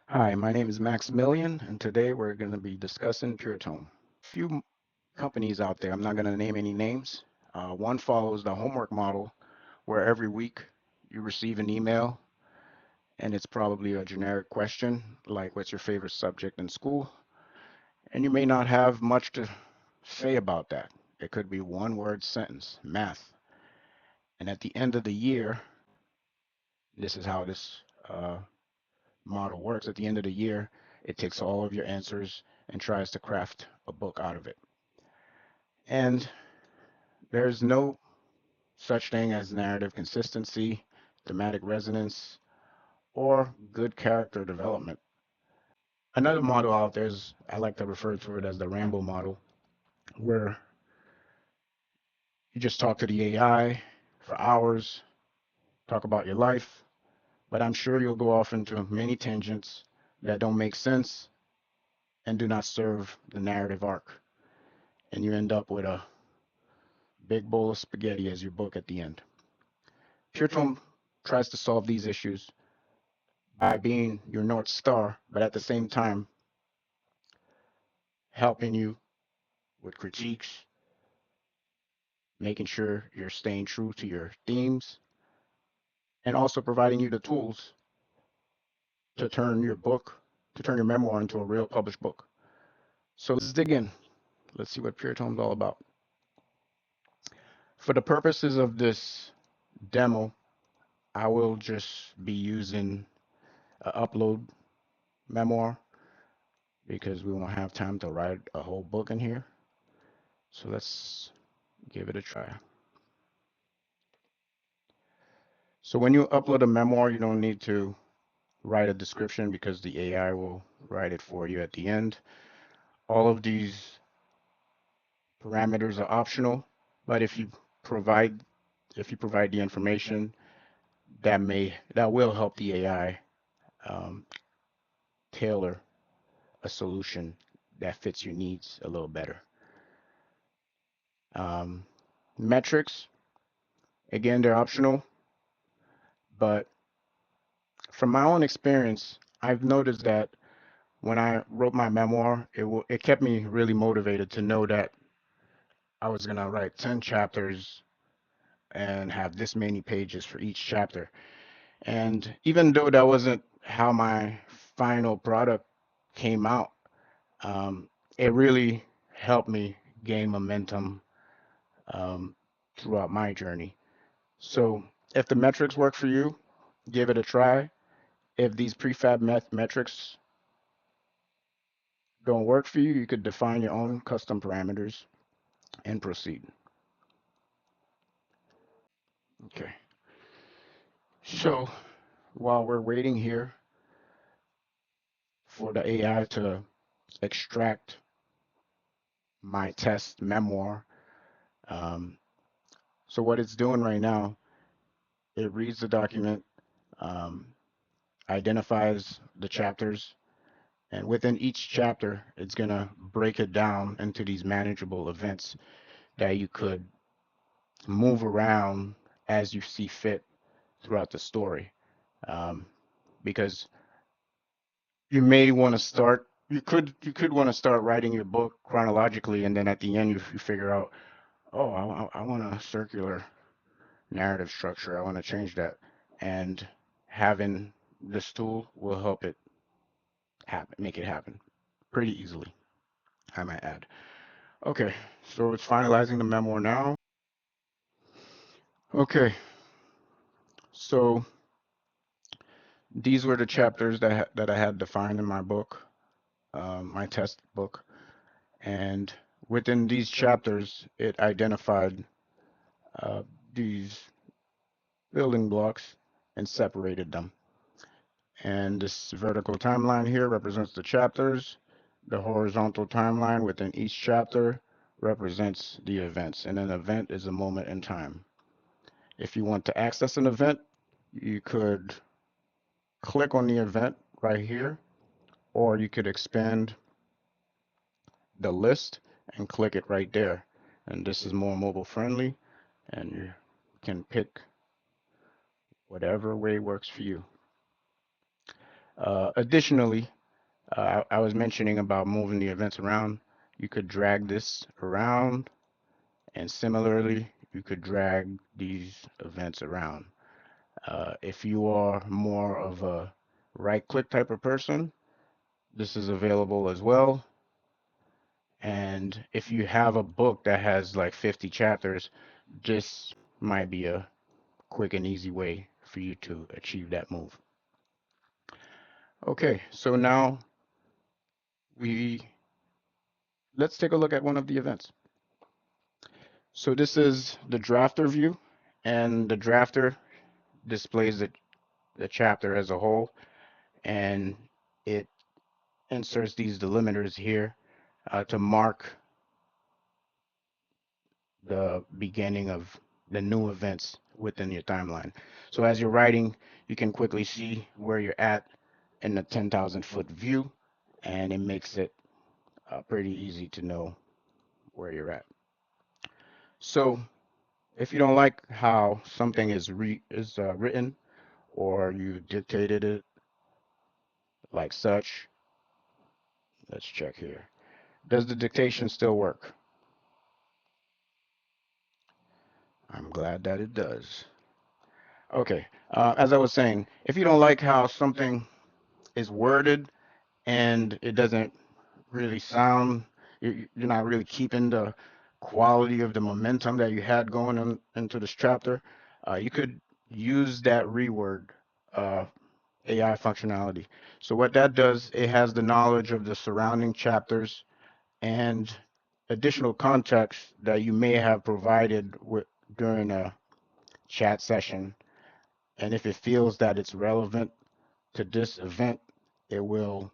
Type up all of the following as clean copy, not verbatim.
Hi, my name is Maximilian, and today we're going to be discussing PureTome. Few companies out there, I'm not going to name any names. One follows the homework model, where every week you receive an email, and it's probably a generic question, like what's your favorite subject in school? And you may not have much to say about that. It could be one word sentence, math. And at the end of the year, this is how this model works. At the end of the year, it takes all of your answers and tries to craft a book out of it. And there's no such thing as narrative consistency, thematic resonance, or good character development. Another model out there is, I like to refer to it as the Rambo model, where you just talk to the AI for hours, talk about your life, but I'm sure you'll go off into many tangents that don't make sense and do not serve the narrative arc. And you end up with a big bowl of spaghetti as your book at the end. PureTome tries to solve these issues by being your North Star, but at the same time, helping you with critiques, making sure you're staying true to your themes, and also providing you the tools to turn your memoir into a real published book. So let's dig in. Let's see what PureTome's all about. For the purposes of this demo, I will just be using an upload memoir because we won't have time to write a whole book in here. So let's give it a try. So when you upload a memoir, you don't need to write a description because the AI will write it for you at the end. All of these parameters are optional, but provide if you provide the information, that will help the AI um, tailor a solution that fits your needs a little better. Um, Metrics, again, they're optional, but from my own experience, I've noticed that when I wrote my memoir, it kept me really motivated to know that I was gonna write 10 chapters and have this many pages for each chapter. And even though that wasn't how my final product came out, um, it really helped me gain momentum um, throughout my journey. So if the metrics work for you, give it a try. If these prefab metrics don't work for you, you could define your own custom parameters and proceed. Okay. So while we're waiting here for the AI to extract my test memoir, um, so what it's doing right now, it reads the document, um, identifies the chapters, and within each chapter, it's gonna break it down into these manageable events that you could move around as you see fit throughout the story. Um, because you may want to start, you could want to start writing your book chronologically, and then at the end you figure out, oh, I want a circular narrative structure. I want to change that, and having this tool will help it happen, make it happen pretty easily, I might add. Okay, so it's finalizing the memoir now. Okay, so these were the chapters that I had defined in my book, my test book, and within these chapters, it identified uh, these building blocks and separated them. And this vertical timeline here represents the chapters. The horizontal timeline within each chapter represents the events. And an event is a moment in time. If you want to access an event, you could click on the event right here, or you could expand the list and click it right there. And this is more mobile friendly, and you can pick whatever way works for you. Additionally, I was mentioning about moving the events around. You could drag this around, and similarly, you could drag these events around. If you are more of a right click type of person, this is available as well. And if you have a book that has like 50 chapters, this might be a quick and easy way for you to achieve that move. Okay, so now we let's take a look at one of the events. So this is the drafter view, and the drafter displays the chapter as a whole, and it inserts these delimiters here to mark the beginning of the new events within your timeline. So as you're writing, you can quickly see where you're at in the 10,000 foot view, and it makes it pretty easy to know where you're at. So if you don't like how something is written, or you dictated it like such, let's check here. Does the dictation still work? I'm glad that it does. Okay, as I was saying, if you don't like how something is worded and it doesn't really sound, you're not really keeping the quality of the momentum that you had going into this chapter, you could use that reword AI functionality. So what that does, it has the knowledge of the surrounding chapters and additional context that you may have provided during a chat session. And if it feels that it's relevant to this event, it will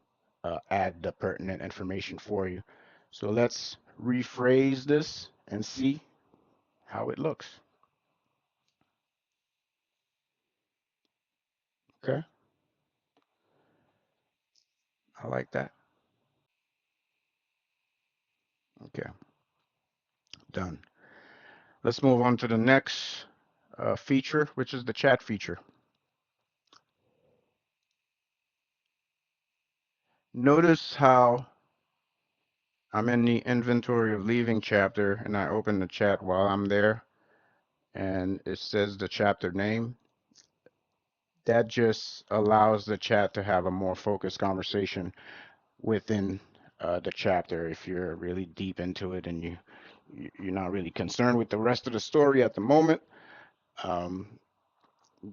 add the pertinent information for you. So let's rephrase this and see how it looks. Okay, I like that. Okay, done. Let's move on to the next feature, which is the chat feature. Notice how I'm in the inventory of leaving chapter and I open the chat while I'm there and it says the chapter name. That just allows the chat to have a more focused conversation within the chapter. If you're really deep into it and you're not really concerned with the rest of the story at the moment, um,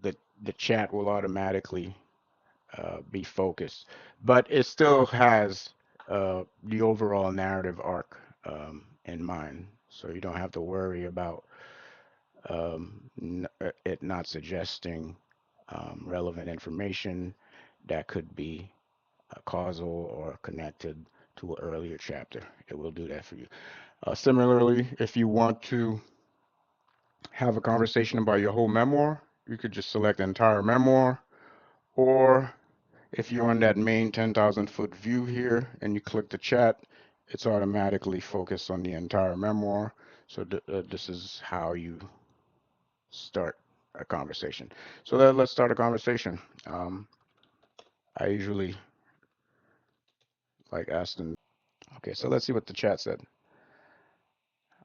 the the chat will automatically be focused. But it still has the overall narrative arc in mind, so you don't have to worry about it not suggesting relevant information that could be causal or connected to an earlier chapter. It will do that for you. Similarly, if you want to have a conversation about your whole memoir, you could just select the entire memoir. Or if you're on that main 10,000 foot view here and you click the chat, it's automatically focused on the entire memoir. So this is how you start a conversation. So let's start a conversation. I usually like asking. Okay, so let's see what the chat said.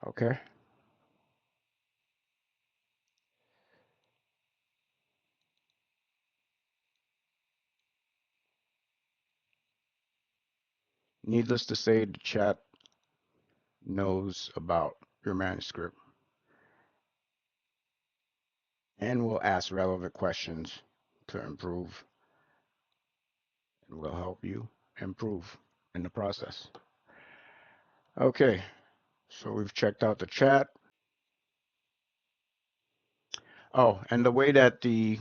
Okay. Needless to say, the chat knows about your manuscript and will ask relevant questions to improve and will help you improve in the process. Okay, so we've checked out the chat. Oh, and the way that the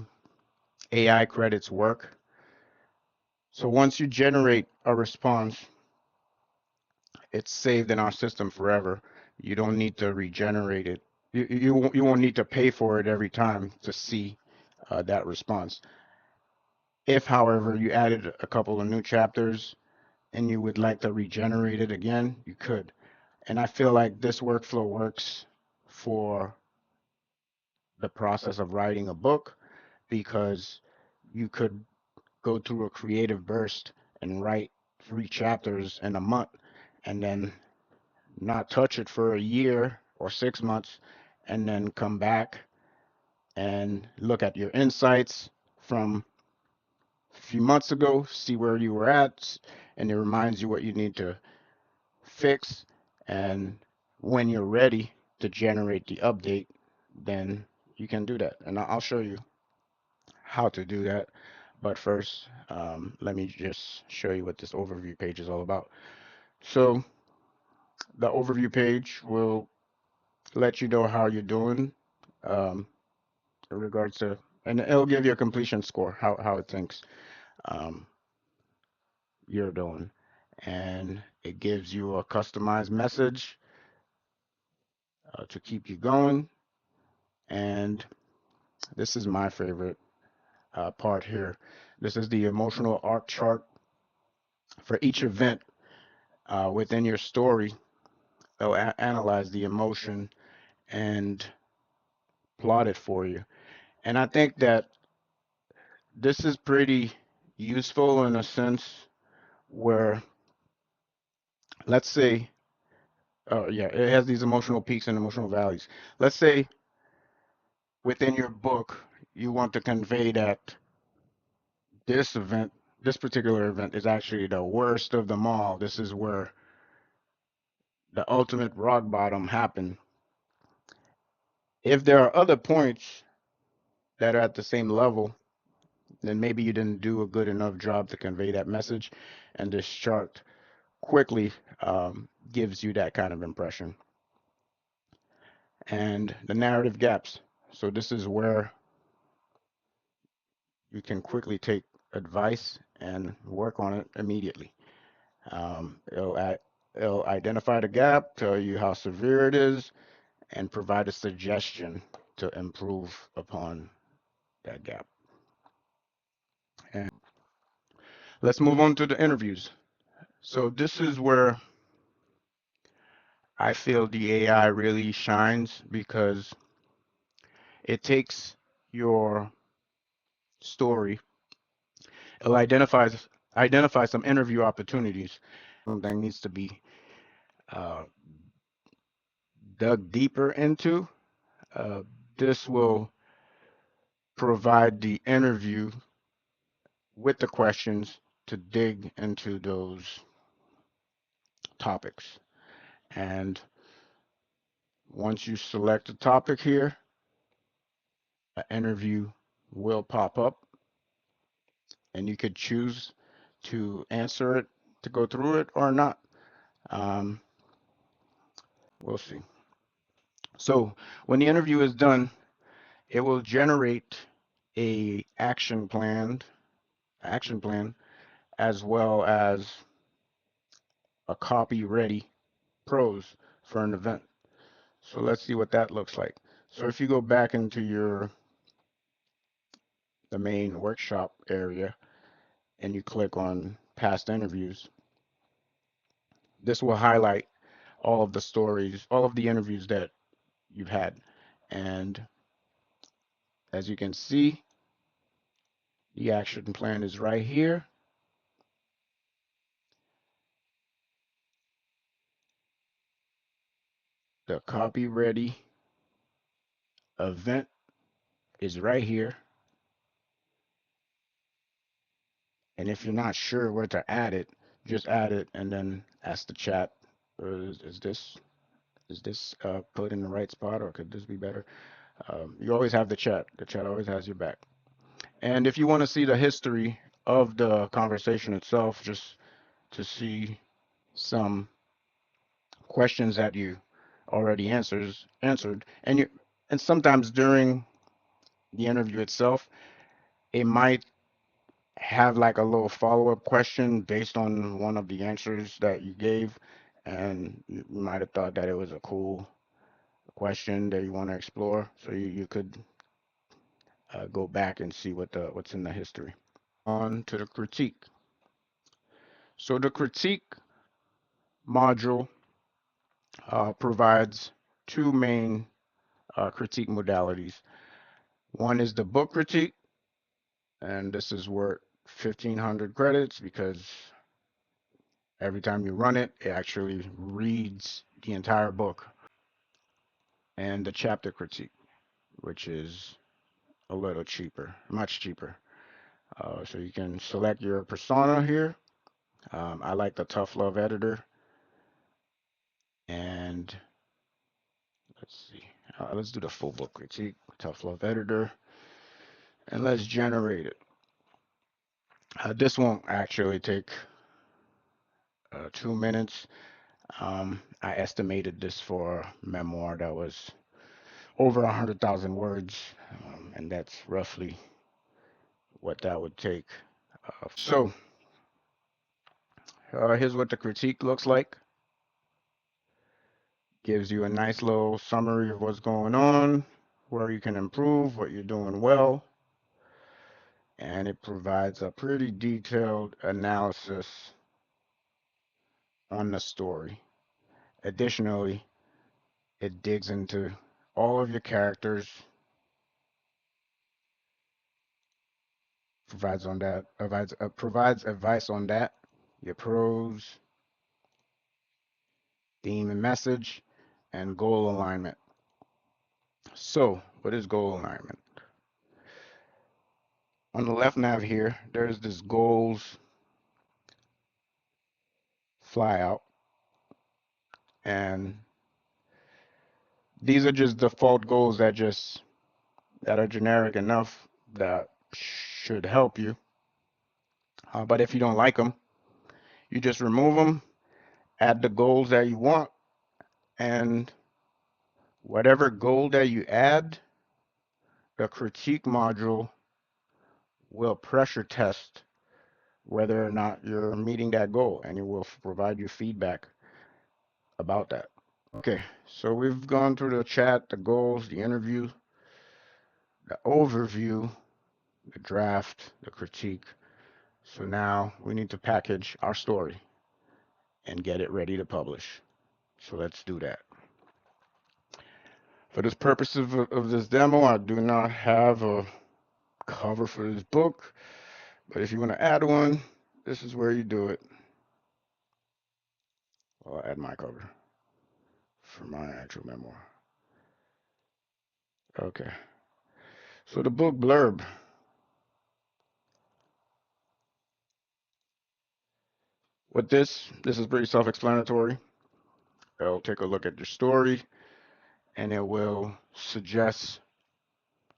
AI credits work. So once you generate a response, it's saved in our system forever. You don't need to regenerate it. You won't need to pay for it every time to see that response. If, however, you added a couple of new chapters and you would like to regenerate it again, you could. And I feel like this workflow works for the process of writing a book because you could go through a creative burst and write 3 chapters in a month and then not touch it for a year or 6 months and then come back and look at your insights from a few months ago, see where you were at, and it reminds you what you need to fix. And when you're ready to generate the update, then you can do that. And I'll show you how to do that. But first, let me just show you what this overview page is all about. So the overview page will let you know how you're doing um, in regards to, and it'll give you a completion score, how it thinks um, you're doing. And it gives you a customized message to keep you going. And this is my favorite part here. This is the emotional arc chart for each event within your story. They'll analyze the emotion and plot it for you. And I think that this is pretty useful in a sense where, let's say, yeah, it has these emotional peaks and emotional valleys. Let's say within your book, you want to convey that this event, this particular event, is actually the worst of them all. This is where the ultimate rock bottom happened. If there are other points that are at the same level, then maybe you didn't do a good enough job to convey that message. And this chart quickly gives you that kind of impression. And the narrative gaps. So this is where you can quickly take advice and work on it immediately. It'll identify the gap, tell you how severe it is, and provide a suggestion to improve upon that gap. And let's move on to the interviews. So this is where I feel the AI really shines because it takes your story, it'll identify some interview opportunities. Something needs to be uh, dug deeper into. Uh, this will provide the interview with the questions to dig into those topics. And once you select a topic here, an interview will pop up and you could choose to answer it, to go through it or not. Um, we'll see. So when the interview is done, it will generate a action plan, as well as a copy ready prose for an event. So let's see what that looks like. So if you go back into the main workshop area and you click on past interviews, this will highlight all of the stories, all of the interviews that you've had. And as you can see, the action plan is right here. The copy ready event is right here. And if you're not sure where to add it, just add it and then ask the chat, is this put in the right spot or could this be better? You always have the chat. The chat always has your back. And if you want to see the history of the conversation itself, just to see some questions that you already answered, and sometimes during the interview itself, it might have like a little follow-up question based on one of the answers that you gave, and you might have thought that it was a cool question that you want to explore. So you could go back and see what's in the history. On to the critique. So the critique module provides two main critique modalities. One is the book critique, and this is where it 1,500 credits because every time you run it, it actually reads the entire book and the chapter critique, which is a little cheaper, much cheaper. So you can select your persona here. I like the tough love editor, and let's see. Let's do the full book critique, tough love editor, and let's generate it. This won't actually take 2 minutes. I estimated this for a memoir that was over 100,000 words, and that's roughly what that would take. Here's what the critique looks like. Gives you a nice little summary of what's going on, where you can improve, what you're doing well, and it provides a pretty detailed analysis on the story. Additionally, it digs into all of your characters, provides advice on that, your prose, theme and message, and goal alignment. So, what is goal alignment? On the left nav here, there's this goals flyout, and these are just default goals that are generic enough that should help you. But if you don't like them, you just remove them, add the goals that you want, and whatever goal that you add, the critique module will pressure test whether or not you're meeting that goal, and it will provide you feedback about that. Okay, so we've gone through the chat, the goals, the interview, the overview, the draft, the critique. So now we need to package our story and get it ready to publish. So let's do that. For this purpose of this demo, I do not have a cover for this book, but if you want to add one, this is where you do it. I'll add my cover for my actual memoir. Okay. So the book blurb. With this is pretty self-explanatory. It'll take a look at your story and it will suggest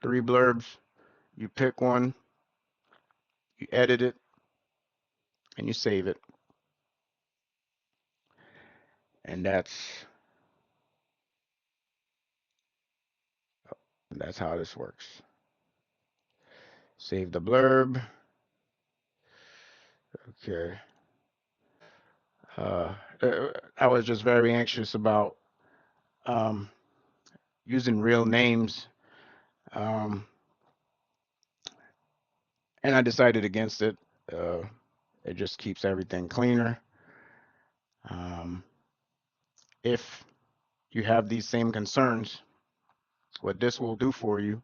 3 blurbs. You pick one, you edit it, and you save it. And that's how this works. Save the blurb. Okay. Uh, I was just very anxious about um, using real names, um, and I decided against it. Uh, it just keeps everything cleaner. Um, if you have these same concerns, what this will do for you,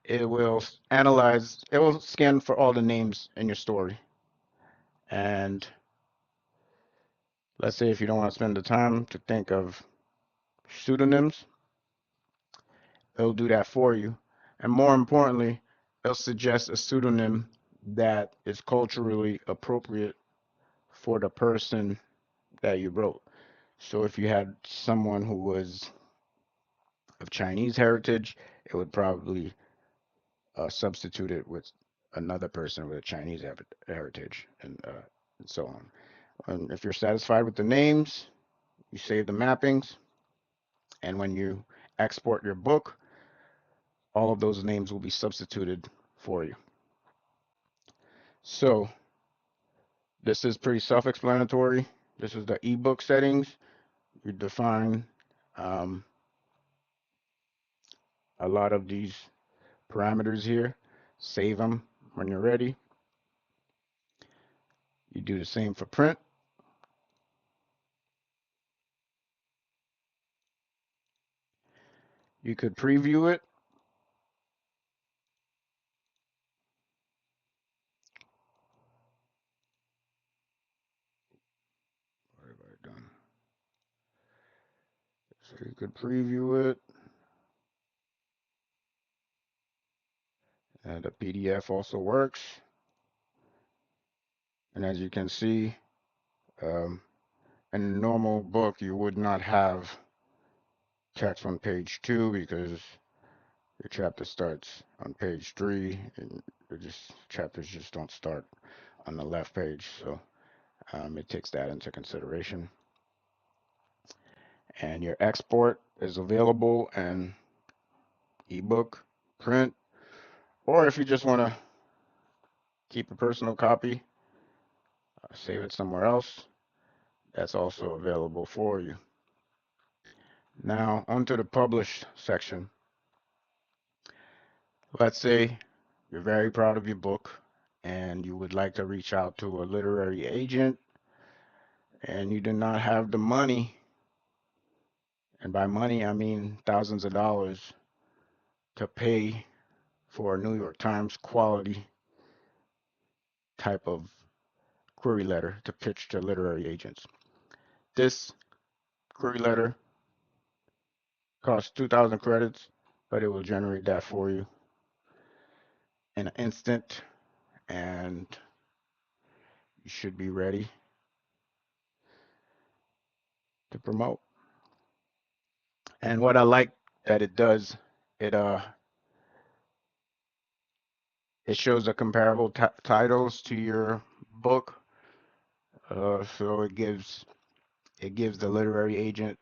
it will it will scan for all the names in your story. And let's say if you don't want to spend the time to think of pseudonyms, it'll do that for you. And more importantly, it'll suggest a pseudonym that is culturally appropriate for the person that you wrote. So if you had someone who was of Chinese heritage, it would probably substitute it with another person with a Chinese heritage, and so on. And if you're satisfied with the names, you save the mappings, and when you export your book, all of those names will be substituted for you. So this is pretty self-explanatory. This is the ebook settings. You define um, a lot of these parameters here. Save them when you're ready. You do the same for print. You could preview it. So you could preview it. And the PDF also works. And as you can see, um, in a normal book, you would not have text on page 2 because your chapter starts on page 3, and chapters just don't start on the left page. So it takes that into consideration. And your export is available in ebook, print, or if you just want to keep a personal copy, save it somewhere else, that's also available for you. Now, onto the published section. Let's say you're very proud of your book and you would like to reach out to a literary agent and you do not have the money, and by money I mean thousands of dollars, to pay for a New York Times quality type of query letter to pitch to literary agents. This query letter costs 2,000 credits, but it will generate that for you in an instant, and you should be ready to promote. And what I like that it does, it it shows the comparable titles to your book, so it gives the literary agent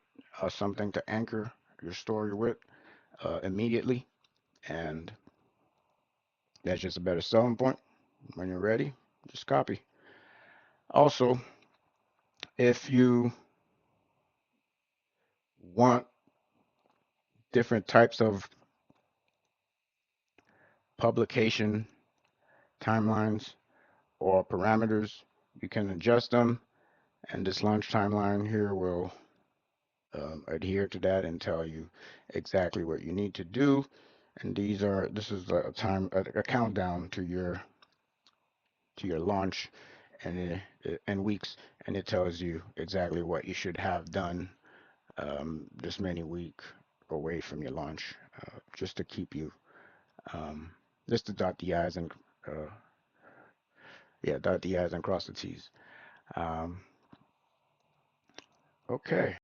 something to anchor your story with immediately, and that's just a better selling point. When you're ready, just copy. Also, if you want different types of publication timelines or parameters, you can adjust them, and this launch timeline here will adhere to that and tell you exactly what you need to do. And this is a countdown to your launch, and in weeks, and it tells you exactly what you should have done this many weeks away from your launch, just to keep you, um, just to dot the i's and dot the i's and cross the t's. Um, okay,